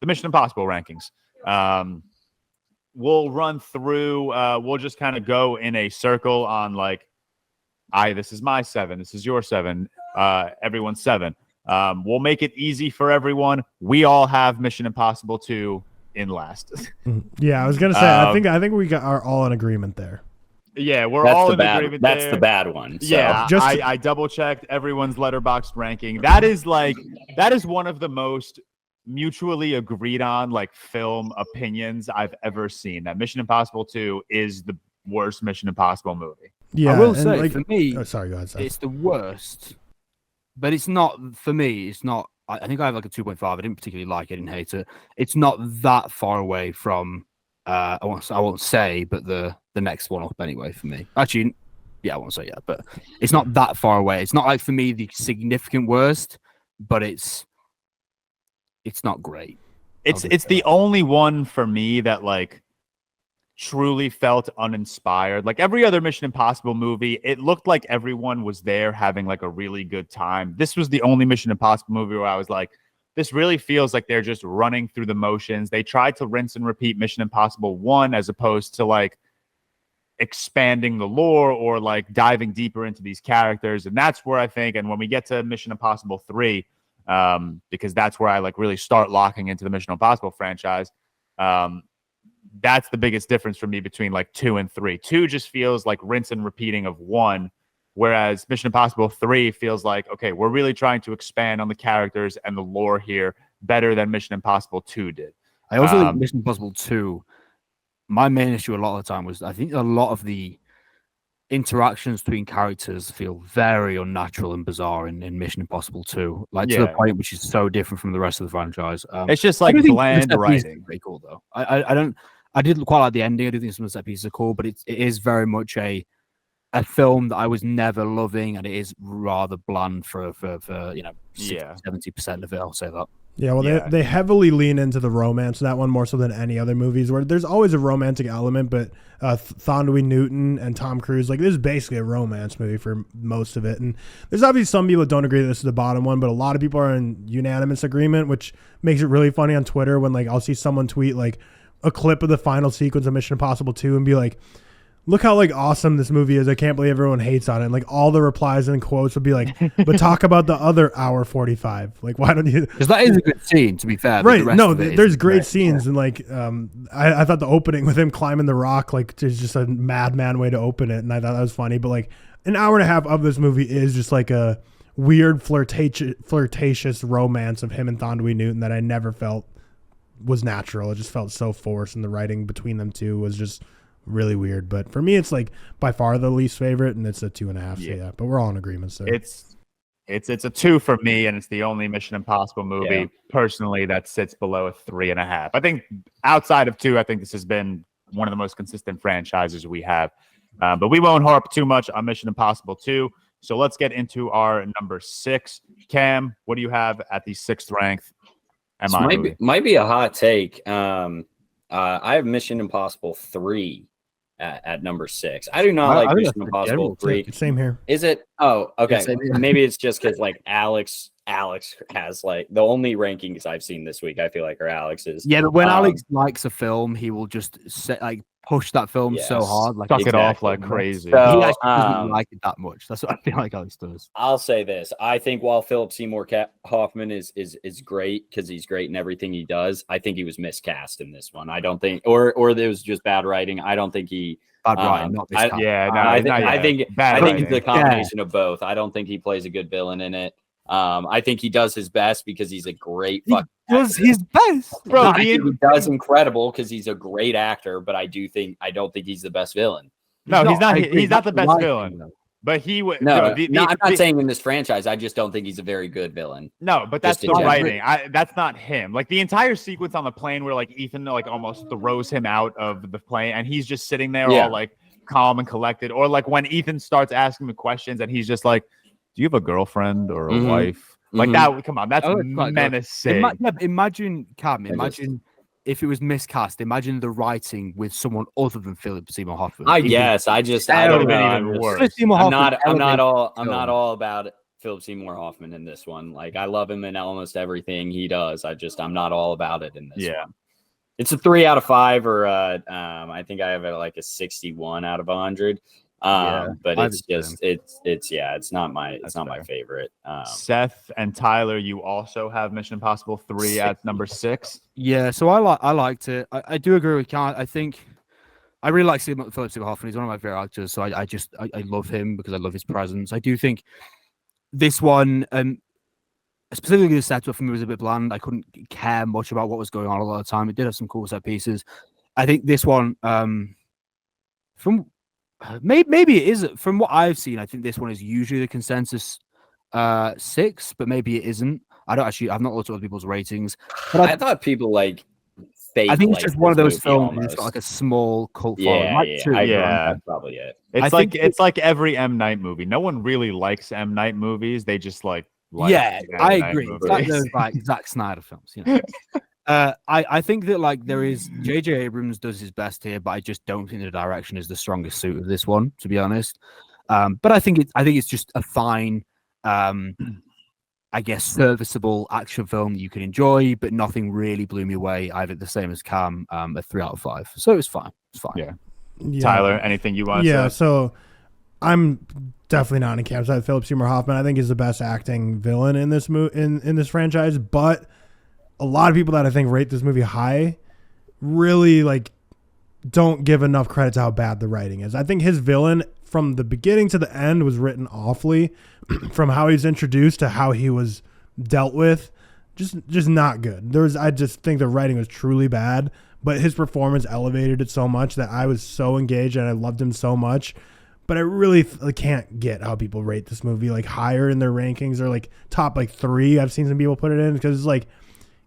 the Mission Impossible rankings. We'll run through. We'll just kind of go in a circle on like, this is my 7. This is your 7. Everyone's 7. We'll make it easy for everyone. We all have Mission Impossible 2 in last. Yeah, I was gonna say. I think we are all in agreement there. Yeah, that's all in agreement. That's the bad one. So. Yeah, I double checked everyone's Letterboxd ranking. That is one of the most mutually agreed on like film opinions I've ever seen. That Mission Impossible 2 is the worst Mission Impossible movie. Yeah, I will say for me, go ahead, Seth. It's the worst, but it's not for me. It's not. I think I have like a 2.5. I didn't particularly like it. I didn't hate it. It's not that far away from. I won't say, but the next one up anyway for me. Actually, yeah, I won't say yet, but it's not that far away. It's not like for me the significant worst, but it's not great. It's the only one for me that like truly felt uninspired. Like every other Mission Impossible movie, it looked like everyone was there having like a really good time. This was the only Mission Impossible movie where I was like, this really feels like they're just running through the motions. They tried to rinse and repeat Mission Impossible 1 as opposed to like expanding the lore or like diving deeper into these characters. And that's where I think, and when we get to Mission Impossible 3, because that's where I like really start locking into the Mission Impossible franchise. That's the biggest difference for me between like 2 and 3. 2 just feels like rinse and repeating of 1. Whereas Mission Impossible 3 feels like, okay, we're really trying to expand on the characters and the lore here better than Mission Impossible 2 did. I also think Mission Impossible 2, my main issue a lot of the time was I think a lot of the interactions between characters feel very unnatural and bizarre in Mission Impossible 2. Like to the point which is so different from the rest of the franchise. It's just like bland writing. Pretty cool though. I did quite like the ending. I do think some of the set pieces are cool, but it is very much a film that I was never loving, and it is rather bland for 70% of it. I'll say that. Yeah, well, they heavily lean into the romance, that one more so than any other movies, where there's always a romantic element, but Thondwe Newton and Tom Cruise, like, this is basically a romance movie for most of it. And there's obviously some people that don't agree that this is the bottom one, but a lot of people are in unanimous agreement, which makes it really funny on Twitter when, like, I'll see someone tweet, like, a clip of the final sequence of Mission Impossible 2 and be like, look how like awesome this movie is. I can't believe everyone hates on it. And, like all the replies and quotes would be like, but talk about the other hour 45. Like, why don't you? Because that is a good scene, to be fair. Right. No, there's great scenes. And like, I thought the opening with him climbing the rock, like is just a madman way to open it. And I thought that was funny. But like an hour and a half of this movie is just like a weird flirtatious romance of him and Thondwe Newton that I never felt was natural. It just felt so forced. And the writing between them two was just really weird. But for me, it's like by far the least favorite, and it's a 2.5. So yeah, but we're all in agreement. So it's a 2 for me, and it's the only Mission Impossible movie personally that sits below a 3.5. I think outside of 2, I think this has been one of the most consistent franchises we have. But we won't harp too much on Mission Impossible 2. So let's get into our number 6. Cam, what do you have at the 6th ranked? Might be a hot take. I have Mission Impossible 3 at number 6. I do not like Mission Impossible 3. Same here. Is it? Oh, okay. Maybe it's just because like Alex has like the only rankings I've seen this week, I feel like, are Alex's. Yeah, but when Alex likes a film, he will just push that film so hard, like suck it off like crazy. So, he actually doesn't like it that much. That's what I feel like Alex does. I'll say this: I think while Philip Seymour Hoffman is great because he's great in everything he does, I think he was miscast in this one. I don't think, or there was just bad writing. I don't think he. Bad writing, not miscast. I think it's a combination of both. I don't think he plays a good villain in it. I think he does his best because he's a great. He does his best, bro. He does incredible because he's a great actor, but I don't think he's the best villain. No, he's not. He's not the best villain. But he would. No, I'm not saying in this franchise. I just don't think he's a very good villain. No, but that's the writing. That's not him. Like the entire sequence on the plane where like Ethan like almost throws him out of the plane, and he's just sitting there all like calm and collected. Or like when Ethan starts asking him questions, and he's just like, "Do you have a girlfriend or a wife?" Like that. Come on, that's menacing. Imagine, Cam. Imagine. If it was miscast, imagine the writing with someone other than Philip Seymour Hoffman. I don't know. I'm not all about Philip Seymour Hoffman in this one. Like, I love him in almost everything he does. I'm not all about it in this one. It's a 3 out of 5, or I think I have it like a 61 out of 100. But it's just it's not my favorite. Seth and Tyler, you also have Mission Impossible 3 at number 6. Yeah, so I liked it. I do agree with Khan. I think I really like Philip Seymour Hoffman. He's one of my favorite actors, so I love him because I love his presence. I do think this one, specifically the setup for me was a bit bland. I couldn't care much about what was going on a lot of the time. It did have some cool set pieces. I think this one, from maybe it is, from what I've seen, I think this one is usually the consensus 6, but maybe it isn't. I've not looked at other people's ratings. But I thought people like fake. I think it's just one of those films that's got like a small cult following. That's probably it. It's like every M. Night movie. No one really likes M. Night movies. They just like I agree. It's like those like Zack Snyder films, you know. I think that like there is J.J. Abrams does his best here, but I just don't think the direction is the strongest suit of this one, to be honest. But I think it's just a fine, I guess, serviceable action film that you can enjoy, but nothing really blew me away. I have it the same as Cam, a 3 out of 5. So it's fine. It's fine. Yeah. Tyler, anything you want to say? Yeah, so I'm definitely not in Cam's side. Philip Seymour Hoffman, I think, is the best acting villain in this in this franchise, but a lot of people that I think rate this movie high really like don't give enough credit to how bad the writing is. I think his villain from the beginning to the end was written awfully, from how he's introduced to how he was dealt with. Just not good. I just think the writing was truly bad, but his performance elevated it so much that I was so engaged and I loved him so much. But I really can't get how people rate this movie like higher in their rankings, or like top like 3. I've seen some people put it in because it's like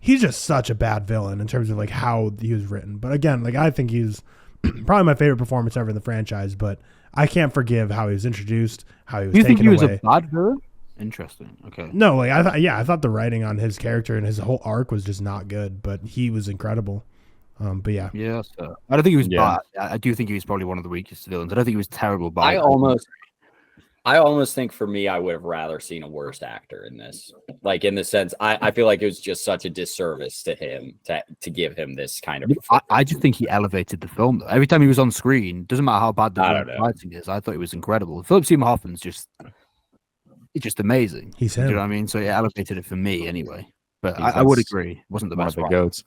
he's just such a bad villain in terms of like how he was written. But again, like I think he's probably my favorite performance ever in the franchise. But I can't forgive how he was introduced, how he was taken away. You think he was a bad villain? Interesting. Okay. No, like I thought the writing on his character and his whole arc was just not good, but he was incredible. But yeah. Yeah. So I don't think he was bad. I do think he was probably one of the weakest villains. I don't think he was terrible. But I almost think for me, I would have rather seen a worse actor in this. Like in the sense, I feel like it was just such a disservice to him to give him this kind of. I just think he elevated the film. Though. Every time he was on screen, doesn't matter how bad the writing is. I thought it was incredible. Philip Seymour Hoffman's just amazing. He's him. You know what I mean? So it elevated it for me anyway. But I would agree, it wasn't the best. One of the goats.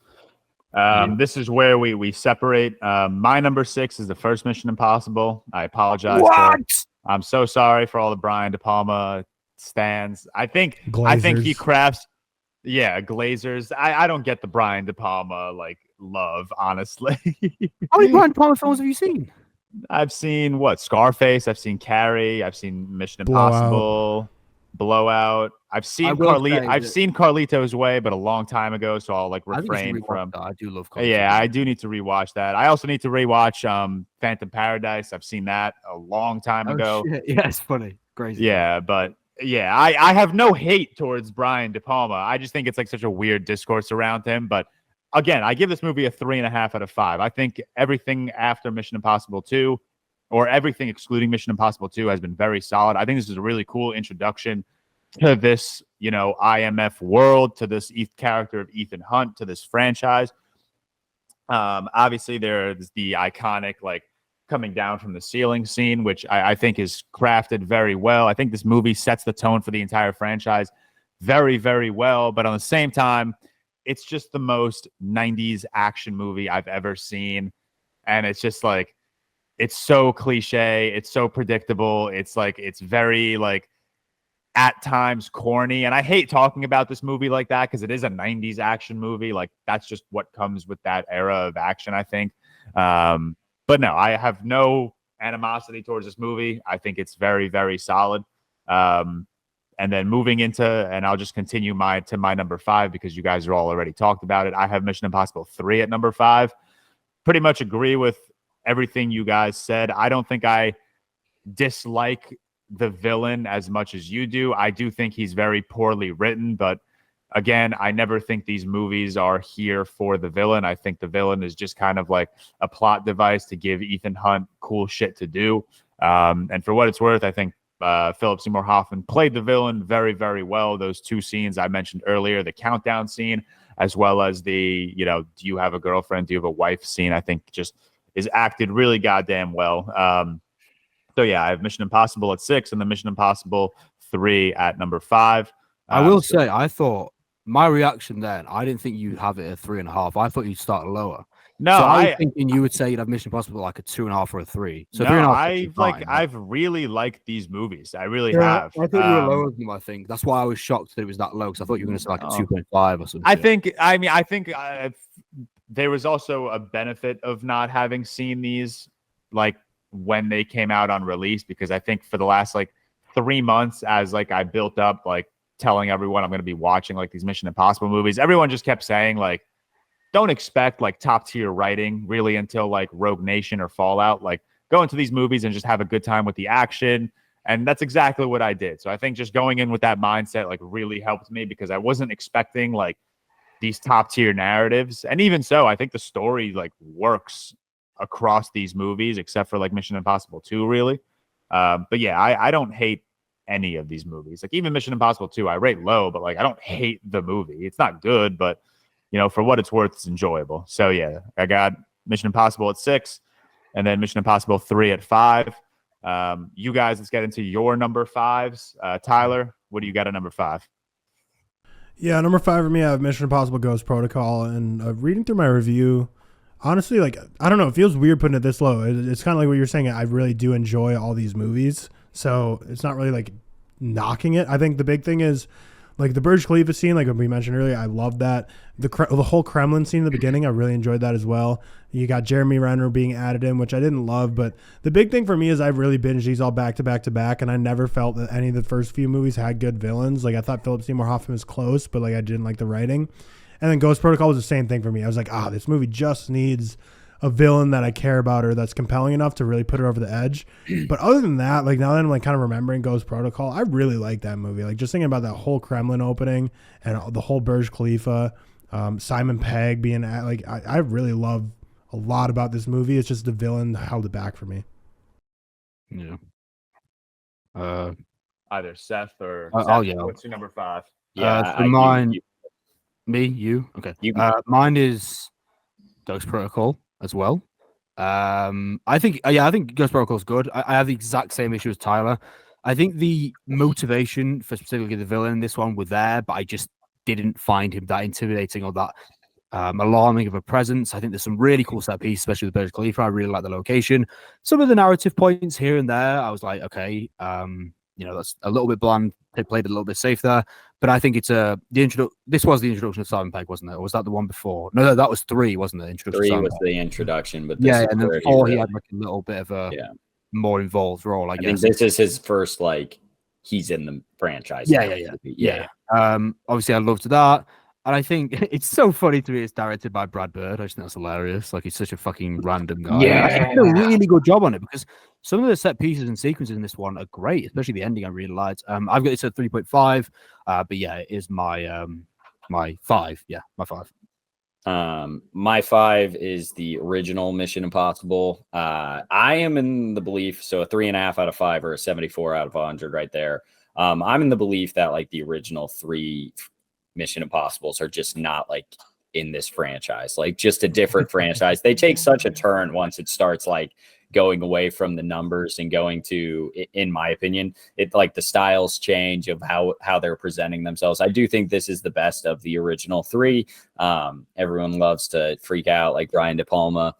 This is where we separate. My number 6 is the first Mission Impossible. I apologize. I'm so sorry for all the Brian De Palma stands. I think he crafts. Yeah, Glazers. I don't get the Brian De Palma like love, honestly. How many Brian De Palma films have you seen? I've seen Scarface. I've seen Carrie. I've seen Mission Impossible. Blowout. I've seen Carlito's Way, but a long time ago, so I'll like refrain from. I do love Carlito's Yeah, I do need to rewatch that. I also need to rewatch Phantom Paradise. I've seen that a long time ago. Shit. Yeah, it's funny. Crazy. Yeah, but yeah, I have no hate towards Brian De Palma. I just think it's like such a weird discourse around him. But again, I give this movie a 3.5 out of 5. I think everything after Mission Impossible 2, or everything excluding Mission Impossible 2, has been very solid. I think this is a really cool introduction to this, IMF world, to this character of Ethan Hunt, to this franchise. Obviously, there's the iconic, like, coming down from the ceiling scene, which I think is crafted very well. I think this movie sets the tone for the entire franchise very, very well. But on the same time, it's just the most 90s action movie I've ever seen. And it's just like, it's so cliche. It's so predictable. It's like, it's very like at times corny. And I hate talking about this movie like that because it is a 90s action movie. Like that's just what comes with that era of action, I think. But no, I have no animosity towards this movie. I think it's very, very solid. And then moving into, and I'll just continue my number 5 because you guys are all already talked about it. I have Mission Impossible 3 at number 5. Pretty much agree with everything you guys said. I don't think I dislike the villain as much as you do. I do think he's very poorly written, but again, I never think these movies are here for the villain. I think the villain is just kind of like a plot device to give Ethan Hunt cool shit to do. And for what it's worth, I think Philip Seymour Hoffman played the villain very, very well. Those two scenes I mentioned earlier, the countdown scene, as well as the, do you have a girlfriend? Do you have a wife scene? I think just is acted really goddamn well. So yeah, I have Mission Impossible at 6 and the Mission Impossible 3 at number 5. I will say, I thought my reaction then, I didn't think you'd have it at 3.5. I thought you'd start lower. No, so I was thinking you would say you'd have Mission Impossible like a 2.5 or a 3. So no, 3.5. I've really liked these movies. I really have. I thought you were lower than them, I think. That's why I was shocked that it was that low, because I thought you were going to say like a 2.5 or something. I think there was also a benefit of not having seen these like when they came out on release, because I think for the last like 3 months, as like I built up like telling everyone I'm going to be watching like these Mission Impossible movies, everyone just kept saying like, don't expect like top tier writing really until like Rogue Nation or Fallout. Like go into these movies and just have a good time with the action. And that's exactly what I did. So I think just going in with that mindset like really helped me, because I wasn't expecting like these top tier narratives. And even so, I think the story like works across these movies, except for like Mission Impossible 2, really. But yeah, I don't hate any of these movies. Like even Mission Impossible 2, I rate low, but like I don't hate the movie. It's not good, but for what it's worth, it's enjoyable. So yeah, I got Mission Impossible at 6 and then Mission Impossible 3 at 5. You guys, let's get into your number 5s. Tyler, what do you got at number 5? Yeah, number 5 for me, I have Mission Impossible Ghost Protocol. And reading through my review, honestly, like, I don't know, it feels weird putting it this low. It's kind of like what you're saying. I really do enjoy all these movies. So it's not really like knocking it. I think the big thing is like the Burj Khalifa scene, like we mentioned earlier, I love that. The whole Kremlin scene in the beginning, I really enjoyed that as well. You got Jeremy Renner being added in, which I didn't love. But the big thing for me is I've really binged these all back to back to back, and I never felt that any of the first few movies had good villains. Like I thought Philip Seymour Hoffman was close, but like I didn't like the writing. And then Ghost Protocol was the same thing for me. I was like, this movie just needs a villain that I care about or that's compelling enough to really put it over the edge. But other than that, like now that I'm like kind of remembering Ghost Protocol, I really like that movie. Like just thinking about that whole Kremlin opening and the whole Burj Khalifa, Simon Pegg being like, I really love a lot about this movie. It's just the villain held it back for me. Yeah. Either Seth or Seth. What's your number 5? Yeah, mine. Me, you. Okay. Mine is Ghost Protocol as well. I think Ghost Protocol is good. I have the exact same issue as Tyler. I think the motivation for specifically the villain in this one were there, but I just didn't find him that intimidating or that alarming of a presence. I think there's some really cool set pieces, especially with Burj Khalifa. I really like the location. Some of the narrative points here and there, I was like, okay, that's a little bit bland. They played it a little bit safe there, but I think it's this was the introduction of Simon Pegg, wasn't it? Or was that the one before? No, that was 3, wasn't it? Introduction 3 was the introduction, but and then 4 he had like a little bit of a more involved role. I guess this is his first like he's in the franchise. Yeah. Obviously, I loved that. And I think it's so funny to me. It's directed by Brad Bird. I just think that's hilarious. Like he's such a fucking random guy. Yeah, he did a really good job on it because some of the set pieces and sequences in this one are great, especially the ending. I really liked. I've got this at 3.5. But yeah, it is my my 5. Yeah, my 5. My 5 is the original Mission Impossible. I am in the belief, so a 3.5 out of 5 or a 74 out of 100 right there. I'm in the belief that like the original 3 Mission Impossibles are just not like in this franchise, like just a different franchise. They take such a turn once it starts like going away from the numbers and going to, in my opinion, it like the styles change of how they're presenting themselves. I do think this is the best of the original 3. Everyone loves to freak out, like Brian De Palma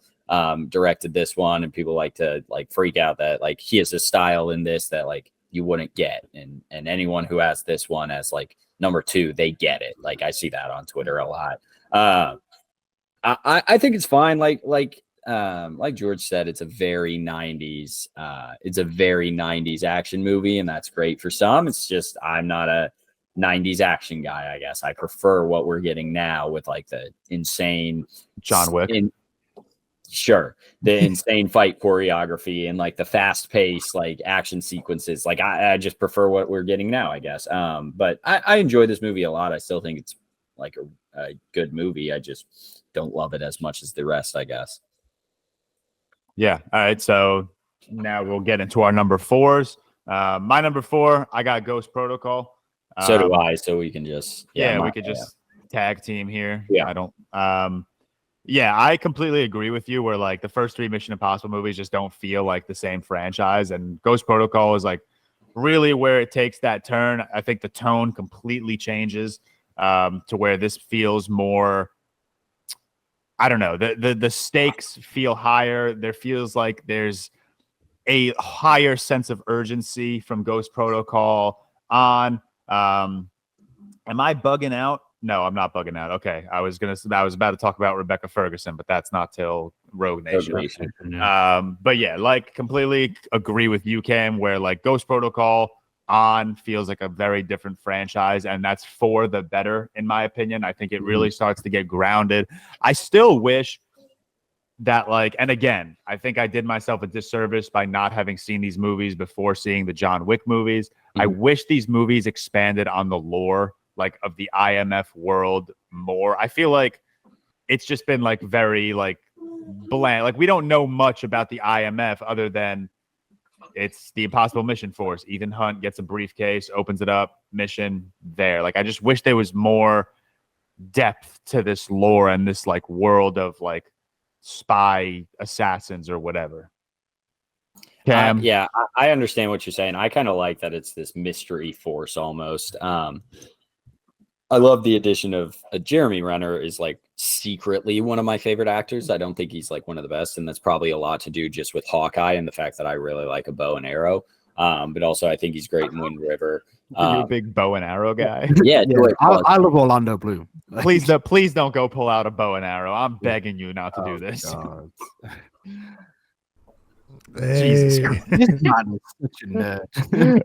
directed this one, and people like to like freak out that like he has a style in this that like you wouldn't get, and anyone who has this one as like number 2, they get it. Like I see that on Twitter a lot. I think it's fine. Like George said, it's a very 90s. It's a very 90s action movie, and that's great for some. It's just I'm not a 90s action guy. I guess I prefer what we're getting now with like the insane John Wick. Sure, the insane fight choreography and like the fast pace like action sequences. Like I just prefer what we're getting now, I guess. But I enjoy this movie a lot. I still think it's like a good movie. I just don't love it as much as the rest, I guess. Yeah. All right. So now we'll get into our number 4s. My number 4, I got Ghost Protocol. So do I. So we can just we could just tag team here. Yeah. I don't. I completely agree with you. Where like the first 3 Mission Impossible movies just don't feel like the same franchise, and Ghost Protocol is like really where it takes that turn. I think the tone completely changes to where this feels more. I don't know. The stakes feel higher. There feels like there's a higher sense of urgency from Ghost Protocol on. Am I bugging out? No, I'm not bugging out. Okay. I was about to talk about Rebecca Ferguson, but that's not till Rogue Nation. But yeah, like completely agree with you, Cam, where like Ghost Protocol on feels like a very different franchise, and that's for the better, in my opinion. I think it really starts to get grounded. I still wish that like, and again, I think I did myself a disservice by not having seen these movies before seeing the John Wick movies. I wish these movies expanded on the lore like of the IMF world more. I feel like it's just been like very like bland. Like we don't know much about the IMF other than it's the Impossible Mission Force. Ethan Hunt gets a briefcase, opens it up, mission there. Like I just wish there was more depth to this lore and this like world of like spy assassins or whatever. Cam? I understand what you're saying. I kind of like that it's this mystery force almost. I love the addition of Jeremy Renner is like secretly one of my favorite actors. I don't think he's like one of the best, and that's probably a lot to do just with Hawkeye and the fact that I really like a bow and arrow. But also I think he's great in Wind River. You're a big bow and arrow guy. Yeah, I love Orlando Bloom. Please don't go pull out a bow and arrow. I'm begging you not to do this. Jesus Christ. This man is such a nerd.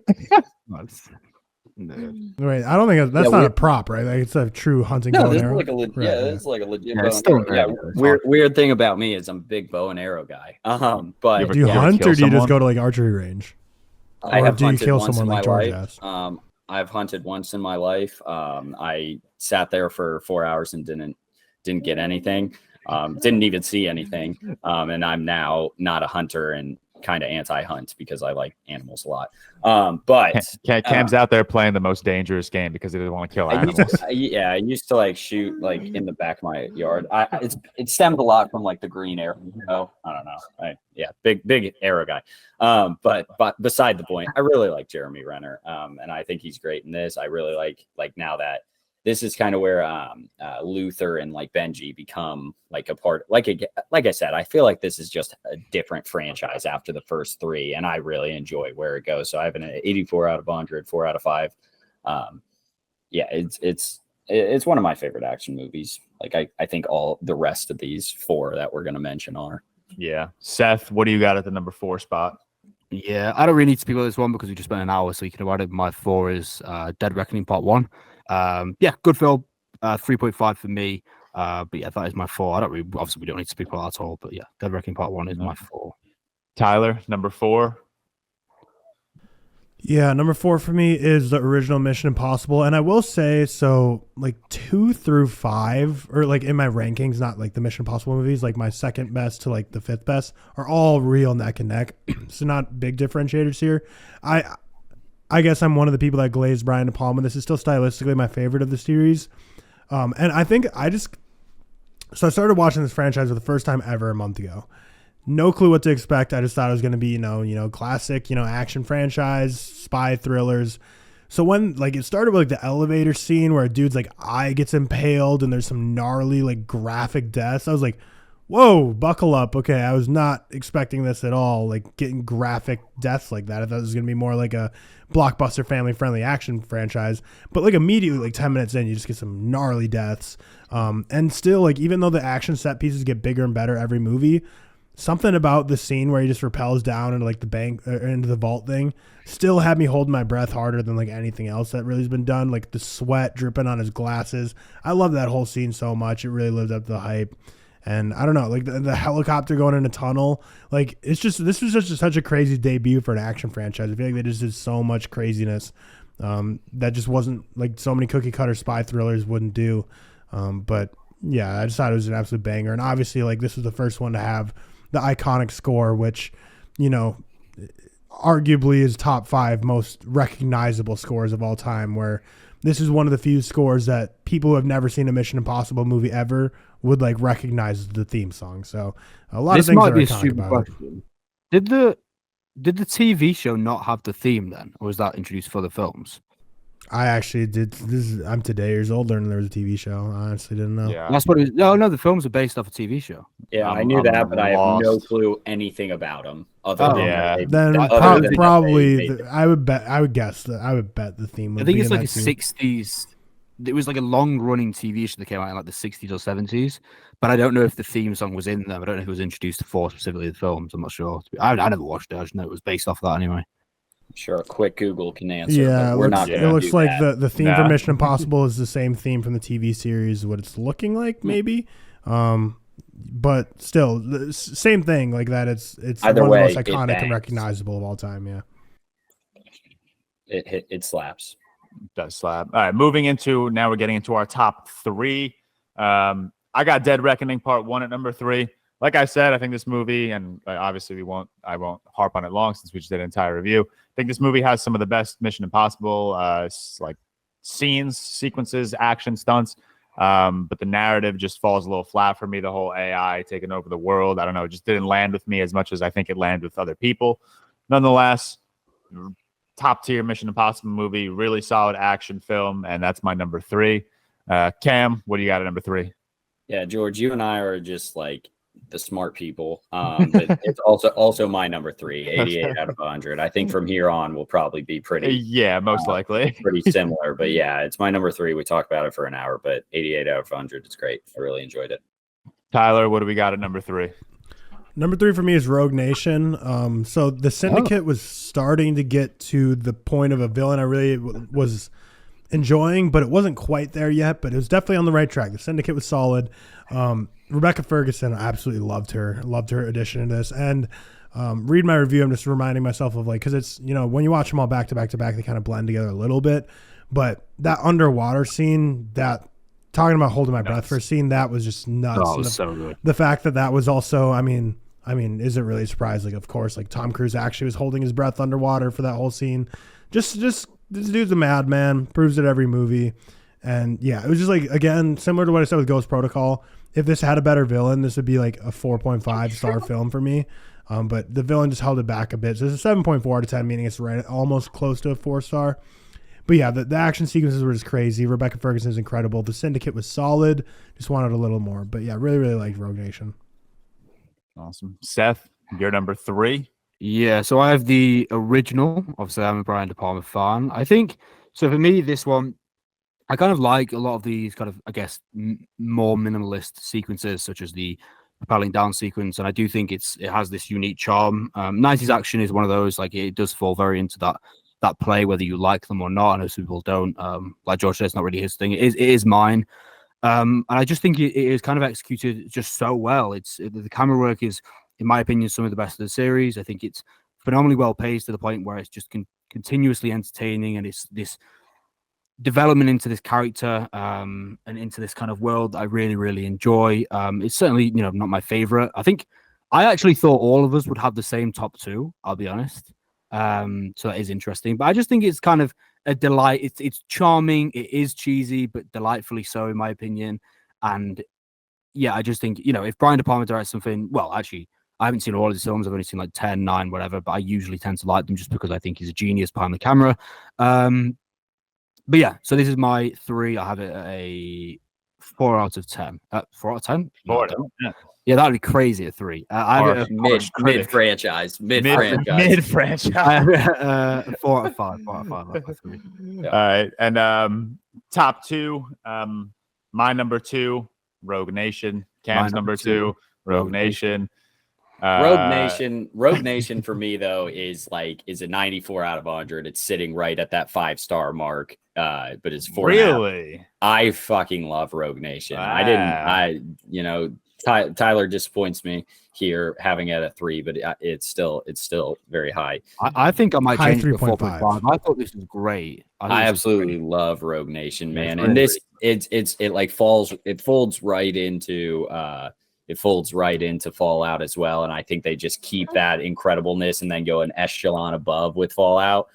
Wait, I don't think that's not a prop, right? Like it's a true hunting bow and arrow. It's like a legit bow and arrow. Weird thing about me is I'm a big bow and arrow guy. But do you hunt or do you just go to like archery range? Or do you kill someone like George asked? I've hunted once in my life. I sat there for 4 hours and didn't get anything. Didn't even see anything. And I'm now not a hunter and kind of anti-hunt because I like animals a lot. But Cam's out there playing the most dangerous game because he doesn't want to kill animals. I used to like shoot like in the back of my yard. It stemmed a lot from like the green arrow. I don't know. Big arrow guy. But beside the point, I really like Jeremy Renner. And I think he's great in this. I really like now that this is kind of where Luther and like Benji become like a part. Like I said, I feel like this is just a different franchise after the first 3, and I really enjoy where it goes. So I have an 84 out of 100, 4 out of 5. It's one of my favorite action movies. Like I think all the rest of these 4 that we're gonna mention are. Yeah, Seth, what do you got at the number 4 spot? Yeah, I don't really need to speak about this one because we just spent an hour, so you can have it. My 4 is Dead Reckoning Part 1. Good film. 3.5 for me. But yeah, that is my 4. We don't need to speak about that at all. But yeah, Dead Reckoning Part 1 is my 4. Tyler, number 4. Yeah, number 4 for me is the original Mission Impossible. And I will say, so like 2 through 5, or like in my rankings, not like the Mission Impossible movies, like my second best to like the 5th best are all real neck and neck. So not big differentiators here. I guess I'm one of the people that glazed Brian De Palma. This is still stylistically my favorite of the series. And I think I started watching this franchise for the first time ever a month ago. No clue what to expect. I just thought it was going to be, classic, action franchise, spy thrillers. So when like it started with like the elevator scene where a dude's like eye gets impaled and there's some gnarly like graphic deaths, I was like, whoa, buckle up. Okay, I was not expecting this at all, like getting graphic deaths like that. I thought it was going to be more like a blockbuster family-friendly action franchise. But like immediately, like 10 minutes in, you just get some gnarly deaths. And still, like even though the action set pieces get bigger and better every movie, something about the scene where he just rappels down into like the bank or into the vault thing still had me holding my breath harder than like anything else that really has been done. Like the sweat dripping on his glasses. I love that whole scene so much. It really lived up to the hype. And I don't know, like the helicopter going in a tunnel, like this was just such a crazy debut for an action franchise. I feel like they just did so much craziness that just wasn't like so many cookie cutter spy thrillers wouldn't do. But yeah, I just thought it was an absolute banger. And obviously, like this was the first one to have the iconic score, which arguably is top 5 most recognizable scores of all time, where this is one of the few scores that people who have never seen a Mission Impossible movie ever would like recognize the theme song. So a lot of things that are iconic about it. Did the TV show not have the theme then, or was that introduced for the films? I actually did. I'm today years old learning there was a TV show. I honestly didn't know. Yeah. That's what it was. No, the films are based off a TV show. Yeah, I knew that, but I have no clue anything about them. Other than I would bet the theme would I think be it's in like a that scene. 60s. It was like a long-running TV show that came out in like the 60s or 70s, but I don't know if the theme song was in them. I don't know if it was introduced for specifically the films. I'm not sure. I never watched it. I just know it was based off that anyway. Sure, a quick Google can answer. Yeah, we're not. It looks like the theme for Mission Impossible is the same theme from the TV series. What it's looking like, maybe, but still, the same thing. Like that, it's either one way, of the most iconic and recognizable of all time. Yeah, it slaps. It does slap. All right, moving into now, we're getting into our top 3. I got Dead Reckoning Part 1 at number 3. Like I said, I think this movie, and obviously I won't harp on it long since we just did an entire review. I think this movie has some of the best Mission Impossible like scenes, sequences, action stunts. But the narrative just falls a little flat for me. The whole AI taking over the world, I don't know, it just didn't land with me as much as I think it landed with other people. Nonetheless, top tier Mission Impossible movie, really solid action film, and that's my number 3. Cam, what do you got at number 3? Yeah, George, you and I are just like the smart people. But it's also my number 3, 88 out of 100. I think from here on we'll probably be pretty most likely pretty similar. But yeah, it's my number 3. We talked about it for an hour, but 88 out of 100, it's great. I really enjoyed it. Tyler, what do we got at number 3? Number 3 for me is Rogue Nation. So the Syndicate was starting to get to the point of a villain I really was enjoying, but it wasn't quite there yet, but it was definitely on the right track. The Syndicate was solid. Rebecca Ferguson, I absolutely loved her addition to this. And read my review, I'm just reminding myself of like, because it's, when you watch them all back to back to back, they kind of blend together a little bit. But that underwater scene, that talking about holding my breath for a scene, that was just nuts. Oh, it was so good. The fact that was also, I mean, is it really surprising? Of course, like Tom Cruise actually was holding his breath underwater for that whole scene. Just this dude's a madman, proves it every movie. And yeah, it was just like, again, similar to what I said with Ghost Protocol. If this had a better villain, this would be like a 4.5 star film for me. But the villain just held it back a bit. So it's a 7.4 out of 10, meaning it's right almost close to a 4-star. But yeah, the action sequences were just crazy. Rebecca Ferguson is incredible. The Syndicate was solid. Just wanted a little more. But yeah, really, really liked Rogue Nation. Awesome. Seth, you're number 3. Yeah, so I have the original. Obviously, I'm a Brian De Palma fan. I think, so for me, this one, I kind of like a lot of these kind of, I guess, more minimalist sequences, such as the propelling down sequence. And I do think it has this unique charm. 90s action is one of those, like it does fall very into that play, whether you like them or not. I know some people don't. Like George said, it's not really his thing. It is mine. And I just think it is kind of executed just so well. The camera work is, in my opinion, some of the best of the series. I think it's phenomenally well paced to the point where it's just continuously entertaining, and it's this development into this character and into this kind of world that I really, really enjoy. It's certainly, not my favorite. I think I actually thought all of us would have the same top 2, I'll be honest. So that is interesting. But I just think it's kind of a delight. It's charming. It is cheesy, but delightfully so, in my opinion. And yeah, I just think, if Brian De Palma directs something, well, actually, I haven't seen all of his films. I've only seen like 10, 9, whatever, but I usually tend to like them just because I think he's a genius behind the camera. But yeah, so this is my 3. I have it at a 4 out of 10. 4 out of 10? 4. Yeah, that would be crazy at 3. I have it mid-franchise. Mid-franchise. 4 out of 5. 4 out of 5. Yeah. All right. And top 2, my number 2, Rogue Nation. Cam's number 2, Rogue Nation. Rogue Nation for me though is a 94 out of 100. It's sitting right at that 5-star mark. But it's 4. Really? I fucking love Rogue Nation. Wow. Tyler disappoints me here having it at 3, but it's still very high. I think I might change it to 3.5. 4.5. I thought this was great. I absolutely love Rogue Nation, man. And this it folds right into it folds right into Fallout as well. And I think they just keep that incredibleness and then go an echelon above with Fallout.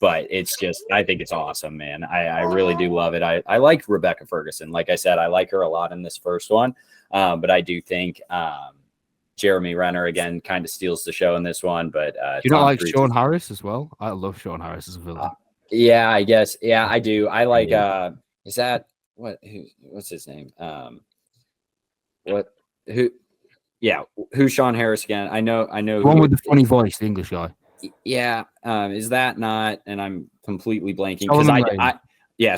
But it's just, I think it's awesome, man. I really do love it. I like Rebecca Ferguson. Like I said, I like her a lot in this first one. But I do think Jeremy Renner, again, kind of steals the show in this one. But do you not like Sean Harris as well? I love Sean Harris as a villain. Yeah, I guess. Yeah, I do. I like, is that, what's his name? Who's Sean Harris again? I know. The one with the funny voice, the English guy. Yeah. Is that not? And I'm completely blanking because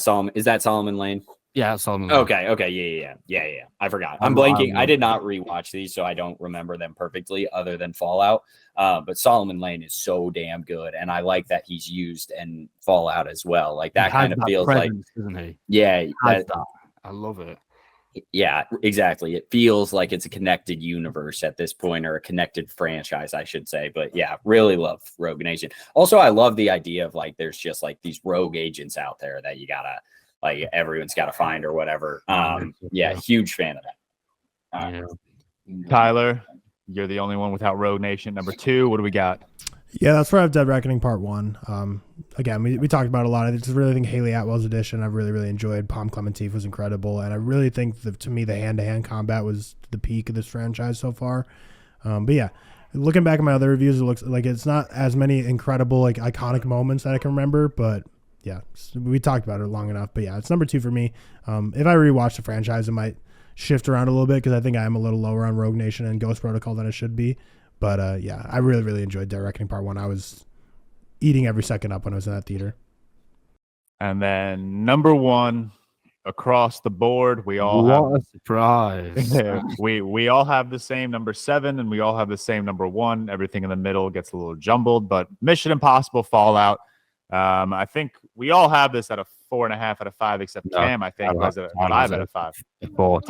Solomon. Is that Solomon Lane? Yeah, Solomon Lane. Okay. Yeah. I forgot. I'm blanking. I did not rewatch these, so I don't remember them perfectly, other than Fallout. But Solomon Lane is so damn good, and I like that he's used in Fallout as well. Like that kind of feels presence, like, isn't he? Yeah, that. I love it. Yeah, exactly. It feels like it's a connected universe at this point, or a connected franchise, I should say. But yeah, really love Rogue Nation. Also, I love the idea of like there's just like these rogue agents out there that you gotta like everyone's gotta find or whatever. Huge fan of that. Tyler, you're the only one without Rogue Nation. Number 2, what do we got? Yeah, that's where I have Dead Reckoning Part 1. Again, we talked about a lot. I just really think Haley Atwell's edition I've really, really enjoyed. Palm Clementif was incredible. And I really think, to me, the hand-to-hand combat was the peak of this franchise so far. But yeah, looking back at my other reviews, it looks like it's not as many incredible, like, iconic moments that I can remember. But yeah, we talked about it long enough. But yeah, it's number 2 for me. If I rewatch the franchise, it might shift around a little bit because I think I am a little lower on Rogue Nation and Ghost Protocol than I should be. But yeah, I really, really enjoyed Dead Reckoning Part 1. I was eating every second up when I was in that theater. And then number 1, across the board, we all what a surprise. we all have the same number 7, and we all have the same number 1. Everything in the middle gets a little jumbled, but Mission Impossible Fallout. I think we all have this at a 4.5 out of 5, except Cam, I think, was a 5 out of 5. 4.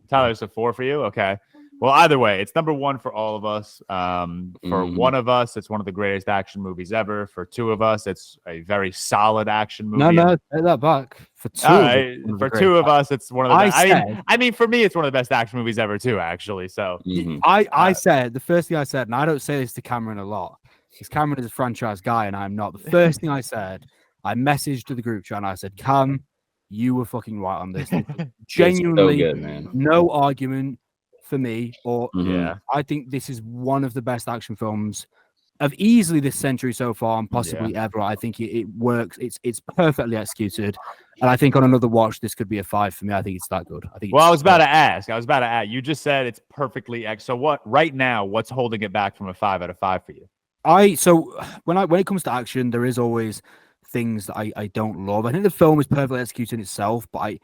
Tyler's a 4 for you? Okay. Well, either way, it's number 1 for all of us. For one of us, it's one of the greatest action movies ever. For 2 of us, it's a very solid action movie. No, take that back. For 2 of us, it's one of the best. I mean, for me, it's one of the best action movies ever, too, actually. So I said, the first thing I said, and I don't say this to Cameron a lot, because Cameron is a franchise guy and I'm not. The first thing I said, I messaged to the group chat and I said, Cam, you were fucking right on this. Genuinely, so good, man. No argument for me, I think this is one of the best action films of easily this century so far, and possibly ever. I think it works. It's perfectly executed, and I think on another watch, this could be a 5 for me. I think it's that good. I think. Well, I was about to ask. You just said it's perfectly so what? Right now, what's holding it back from a 5 out of 5 for you? So when it comes to action, there is always things that I don't love. I think the film is perfectly executed in itself, but I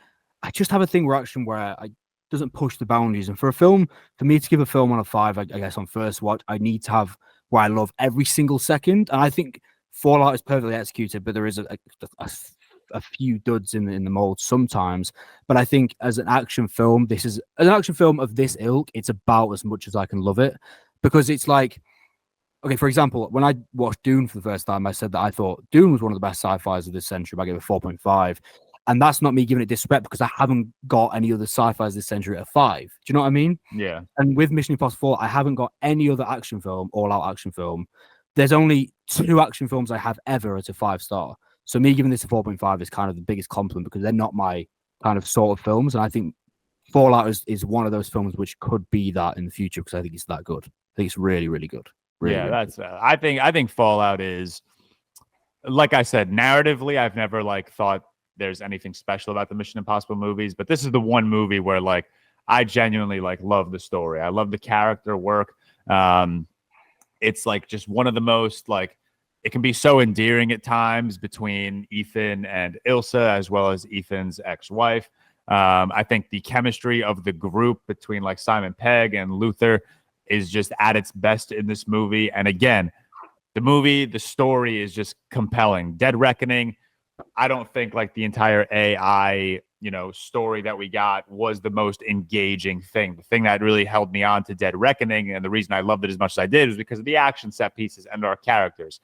just have a thing where action where I doesn't push the boundaries. And for me to give a film on a 5, I guess on first watch, I need to have where I love every single second. And I think Fallout is perfectly executed, but there is a few duds in the mold sometimes. But I think as an action film, as an action film of this ilk, it's about as much as I can love it, because it's like, okay, for example, when I watched Dune for the first time, I said that I thought Dune was one of the best sci-fis of this century. I gave it 4.5. And that's not me giving it disrespect, because I haven't got any other sci-fis this century at a 5. Do you know what I mean? Yeah. And with Mission Impossible 4, I haven't got any other action film, all-out action film. There's only 2 action films I have ever at a 5-star. So me giving this a 4.5 is kind of the biggest compliment, because they're not my kind of sort of films. And I think Fallout is one of those films which could be that in the future, because I think it's that good. I think it's really, really good. Really, really that's. I think Fallout is, like I said, narratively, I've never thought there's anything special about the Mission Impossible movies, but this is the one movie where I genuinely love the story. I love the character work. It's just one of the most it can be so endearing at times between Ethan and Ilsa, as well as Ethan's ex-wife. I think the chemistry of the group between Simon Pegg and Luther is just at its best in this movie. And again, the story is just compelling. Dead Reckoning, I don't think the entire AI, story that we got was the most engaging thing. The thing that really held me on to Dead Reckoning, and the reason I loved it as much as I did, was because of the action set pieces and our characters.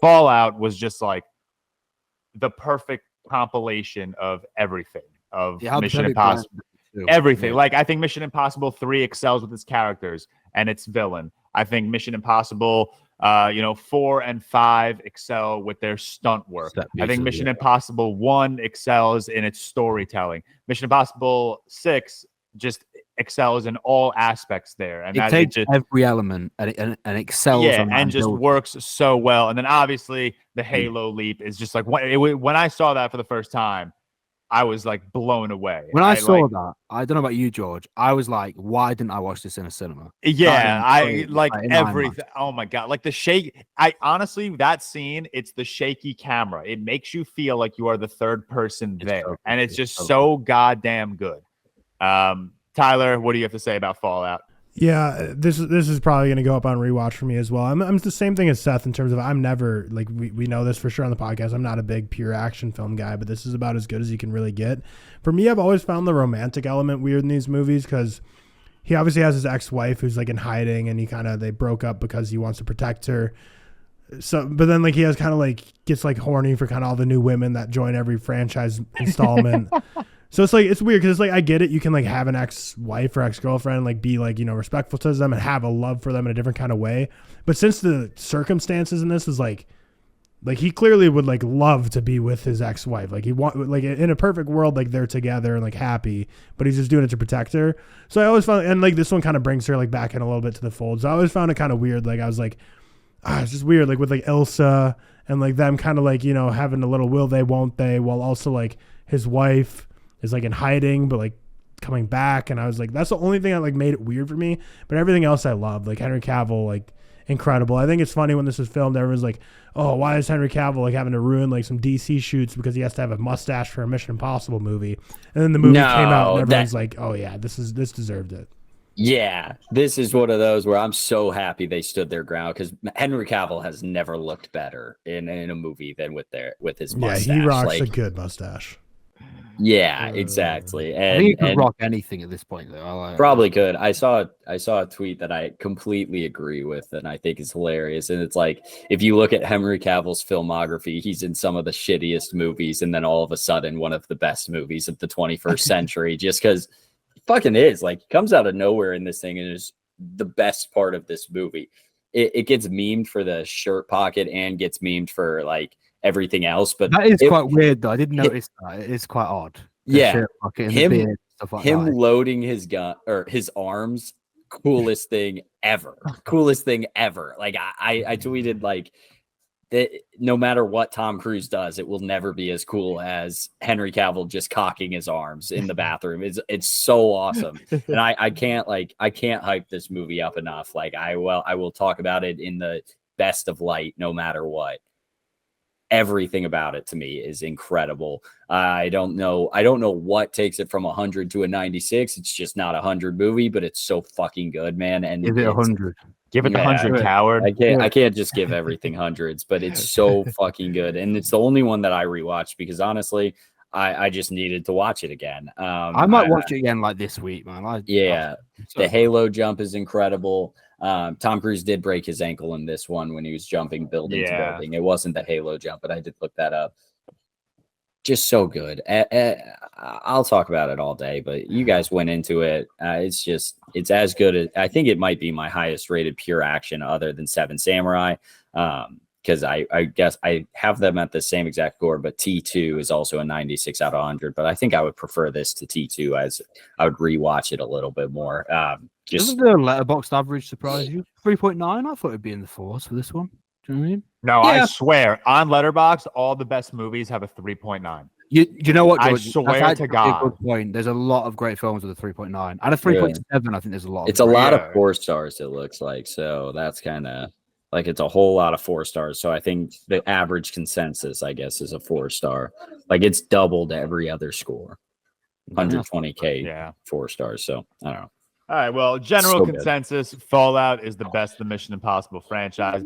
Fallout was just the perfect compilation of everything, of Mission Impossible. everything. Yeah. Like I think Mission Impossible 3 excels with its characters and its villain. I think Mission Impossible 4 and 5 excel with their stunt work. I think Mission Impossible 1 excels in its storytelling. Mission Impossible 6 just excels in all aspects there, and it takes every element and excels. Yeah, and just works so well. And then obviously the Halo leap is just like when I saw that for the first time, I was like blown away. When I saw that, I don't know about you, George. I was like, why didn't I watch this in a cinema? Yeah, I like everything. Oh my God. Like the shake. That scene, it's the shaky camera. It makes you feel like you are the third person there. And it's just so goddamn good. Tyler, what do you have to say about Fallout? Yeah, this is probably going to go up on rewatch for me as well. I'm the same thing as Seth in terms of I'm never, like, we know this for sure on the podcast. I'm not a big pure action film guy, but this is about as good as you can really get. For me, I've always found the romantic element weird in these movies because he obviously has his ex-wife who's like in hiding, and they broke up because he wants to protect her. So, but then like he has kind of like gets like horny for kind of all the new women that join every franchise installment. So it's like, it's weird because it's like, I get it. You can like have an ex-wife or ex-girlfriend, like be like, respectful to them and have a love for them in a different kind of way. But since the circumstances in this is like he clearly would like love to be with his ex-wife. Like he like in a perfect world, like they're together and like happy, but he's just doing it to protect her. So I always found, and like this one kind of brings her like back in a little bit to the fold. So I always found it kind of weird. Like I was like, it's just weird. Like with like Ilsa and like them kind of like, having a little will they, won't they, while also like his wife is like in hiding, but like coming back. And I was like, that's the only thing that like made it weird for me. But everything else I loved, like Henry Cavill, like incredible. I think it's funny when this was filmed, everyone's like, oh, why is Henry Cavill like having to ruin like some DC shoots because he has to have a mustache for a Mission Impossible movie? And then the movie came out and everyone's like, oh yeah, this deserved it. Yeah, this is one of those where I'm so happy they stood their ground because Henry Cavill has never looked better in a movie than with his mustache. Yeah, he rocks a good mustache. Yeah, exactly. And I think you could rock anything at this point, though. Probably could. I saw a tweet that I completely agree with, and I think is hilarious. And it's like, if you look at Henry Cavill's filmography, he's in some of the shittiest movies, and then all of a sudden, one of the best movies of the 21st century, just because he fucking is. Like, he comes out of nowhere in this thing, and is the best part of this movie. It gets memed for the shirt pocket and gets memed for like everything else, but that is quite weird though. I didn't notice that. It's quite odd. Yeah, him loading his gun or his arms, coolest thing ever. Like I tweeted like that. No matter what Tom Cruise does, it will never be as cool as Henry Cavill just cocking his arms in the bathroom. It's so awesome, and I can't hype this movie up enough. Like I will talk about it in the best of light, no matter what. Everything about it to me is incredible. I don't know what takes it from 100 to a 96. It's just not a 100 movie, but it's so fucking good, man. And give it 100. Give it the 100, coward. I can't just give everything hundreds, but it's so fucking good. And it's the only one that I rewatched because honestly, I just needed to watch it again. I might watch it again like this week, man. The Halo jump is incredible. Tom Cruise did break his ankle in this one when he was jumping building to building. It wasn't the Halo jump, but I did look that up. Just so good. I'll talk about it all day, but you guys went into it. It's as good as, I think it might be my highest rated pure action other than Seven Samurai. Because I guess I have them at the same exact score, but T2 is also a 96 out of 100. But I think I would prefer this to T2 as I would rewatch it a little bit more. Doesn't the letterboxd average surprise you? 3.9? I thought it'd be in the 4s for this one. Do you know what I mean? No, yeah. I swear on Letterboxd, all the best movies have a 3.9. You know what, George? I swear to God. A good point. There's a lot of great films with a 3.9 and a 3.7. I think there's a lot. It's a lot of 4 stars. It looks like so. That's kind of like it's a whole lot of 4 stars. So I think the average consensus, I guess, is a 4-star. Like it's doubled every other score. 120K 4 stars. So I don't know. All right. Well, general consensus: Fallout is the best of the Mission Impossible franchise.